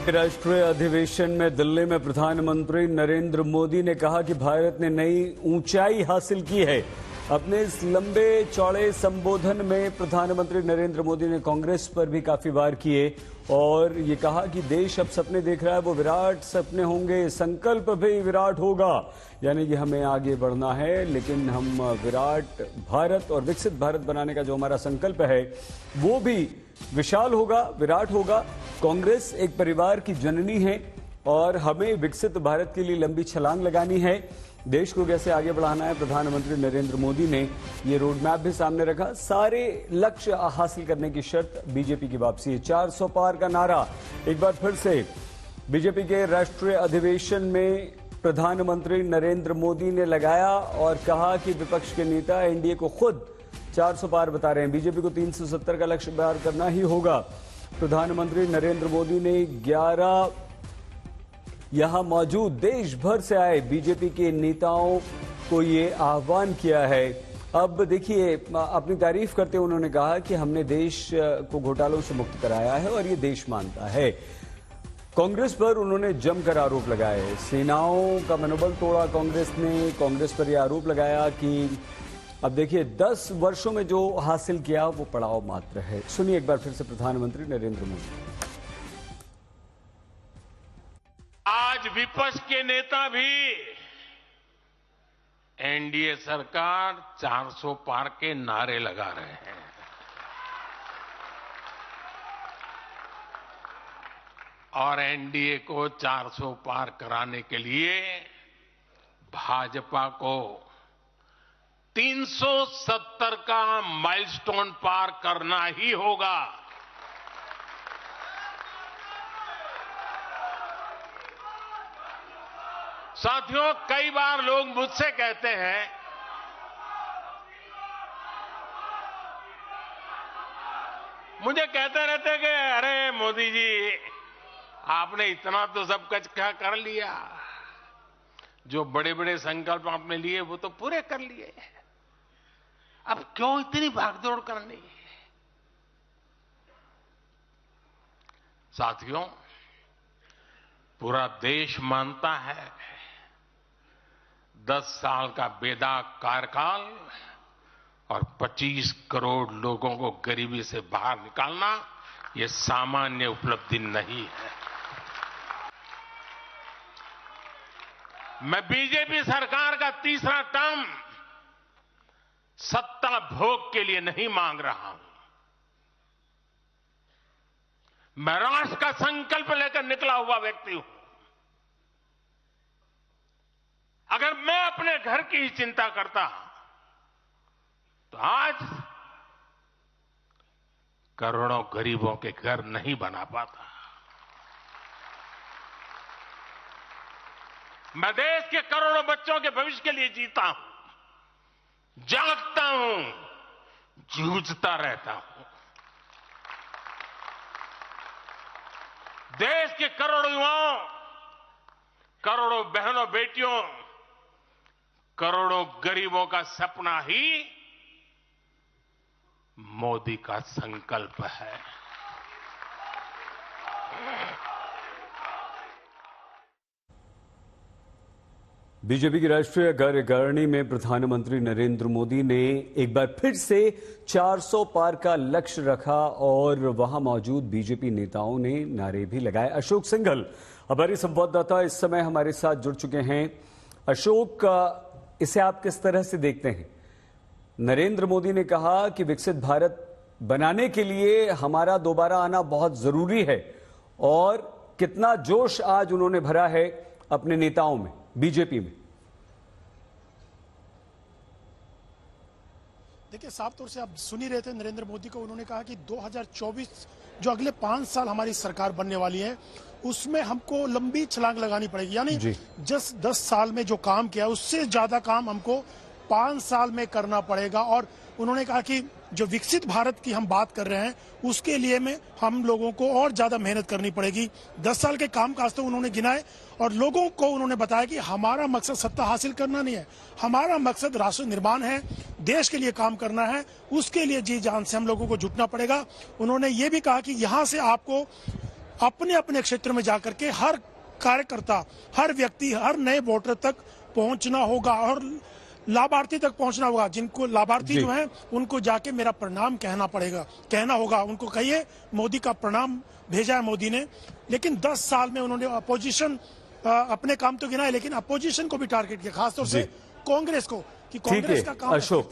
के राष्ट्रीय अधिवेशन में दिल्ली में प्रधानमंत्री नरेंद्र मोदी ने कहा कि भारत ने नई ऊंचाई हासिल की है। अपने इस लंबे चौड़े संबोधन में प्रधानमंत्री नरेंद्र मोदी ने कांग्रेस पर भी काफी वार किए और ये कहा कि देश अब सपने देख रहा है, वो विराट सपने होंगे, संकल्प भी विराट होगा। यानी कि हमें आगे बढ़ना है, लेकिन हम विराट भारत और विकसित भारत बनाने का जो हमारा संकल्प है वो भी विशाल होगा, विराट होगा। कांग्रेस एक परिवार की जननी है और हमें विकसित भारत के लिए लंबी छलांग लगानी है, देश को कैसे आगे बढ़ाना है। प्रधानमंत्री नरेंद्र मोदी ने ये रोड मैप भी सामने रखा। सारे लक्ष्य हासिल करने की शर्त बीजेपी की वापसी है। 400 पार का नारा एक बार फिर से बीजेपी के राष्ट्रीय अधिवेशन में प्रधानमंत्री नरेंद्र मोदी ने लगाया और कहा कि विपक्ष के नेता एनडीए को खुद 400 पार बता रहे हैं। बीजेपी को 370 का लक्ष्य पार करना ही होगा। प्रधानमंत्री नरेंद्र मोदी ने 11 यहां मौजूद देश भर से आए बीजेपी के नेताओं को ये आह्वान किया है। अब देखिए, अपनी तारीफ करते हुए उन्होंने कहा कि हमने देश को घोटालों से मुक्त कराया है और ये देश मानता है। कांग्रेस पर उन्होंने जमकर आरोप लगाए हैं। सेनाओं का मनोबल तोड़ा कांग्रेस ने। कांग्रेस पर यह आरोप लगाया कि अब देखिए 10 वर्षों में जो हासिल किया वो पड़ाव मात्र है। सुनिए एक बार फिर से प्रधानमंत्री नरेंद्र मोदी। आज विपक्ष के नेता भी एनडीए सरकार 400 पार के नारे लगा रहे हैं। और एनडीए को 400 पार कराने के लिए भाजपा को 370 का माइलस्टोन पार करना ही होगा। साथियों, कई बार लोग मुझसे कहते हैं मुझे कहते रहते कि अरे मोदी जी, आपने इतना तो सब कुछ कर लिया, जो बड़े बड़े संकल्प आपने लिए वो तो पूरे कर लिए, अब क्यों इतनी भागदौड़ करनी। साथियों, पूरा देश मानता है 10 साल का बेदाग कार्यकाल और 25 करोड़ लोगों को गरीबी से बाहर निकालना ये सामान्य उपलब्धि नहीं है। मैं बीजेपी सरकार का तीसरा टर्म सत्ता भोग के लिए नहीं मांग रहा हूं। मैं राष्ट्र का संकल्प लेकर निकला हुआ व्यक्ति हूं। अगर मैं अपने घर की ही चिंता करता तो आज करोड़ों गरीबों के घर नहीं बना पाता। मैं देश के करोड़ों बच्चों के भविष्य के लिए जीता हूं, जागता हूं, जूझता रहता हूं। देश के करोड़ों युवाओं, करोड़ों बहनों बेटियों, करोड़ों गरीबों का सपना ही मोदी का संकल्प है। बीजेपी की राष्ट्रीय कार्यकारिणी में प्रधानमंत्री नरेंद्र मोदी ने एक बार फिर से 400 पार का लक्ष्य रखा और वहां मौजूद बीजेपी नेताओं ने नारे भी लगाए। अशोक सिंघल हमारे संवाददाता इस समय हमारे साथ जुड़ चुके हैं। अशोक, इसे आप किस तरह से देखते हैं? नरेंद्र मोदी ने कहा कि विकसित भारत बनाने के लिए हमारा दोबारा आना बहुत जरूरी है और कितना जोश आज उन्होंने भरा है अपने नेताओं में, बीजेपी में। देखिए, साफ तौर से आप सुन ही रहे थे नरेंद्र मोदी को। उन्होंने कहा कि 2024 जो अगले 5 साल हमारी सरकार बनने वाली है उसमें हमको लंबी छलांग लगानी पड़ेगी। यानी जिस 10 साल में जो काम किया उससे ज्यादा काम हमको 5 साल में करना पड़ेगा। और उन्होंने कहा कि जो विकसित भारत की हम बात कर रहे हैं उसके लिए में हम लोगों को और ज्यादा मेहनत करनी पड़ेगी। 10 साल के काम काज तो उन्होंने गिनाए और लोगों को उन्होंने बताया कि हमारा मकसद सत्ता हासिल करना नहीं है, हमारा मकसद राष्ट्र निर्माण है, देश के लिए काम करना है, उसके लिए जी जान से हम लोगों को जुटना पड़ेगा। उन्होंने ये भी कहा कि यहाँ से आपको अपने अपने क्षेत्र में जाकर के हर कार्यकर्ता, हर व्यक्ति, हर नए वोटर तक पहुंचना होगा और लाभार्थी तक पहुंचना होगा। जिनको लाभार्थी जो हैं उनको जाके मेरा प्रणाम कहना होगा। उनको कहिए मोदी का प्रणाम भेजा है मोदी ने। लेकिन 10 साल में उन्होंने अपोजिशन अपने काम तो गिनाए, लेकिन अपोजिशन को भी टारगेट किया, खासतौर से कांग्रेस को, कि कांग्रेस का काम अशोक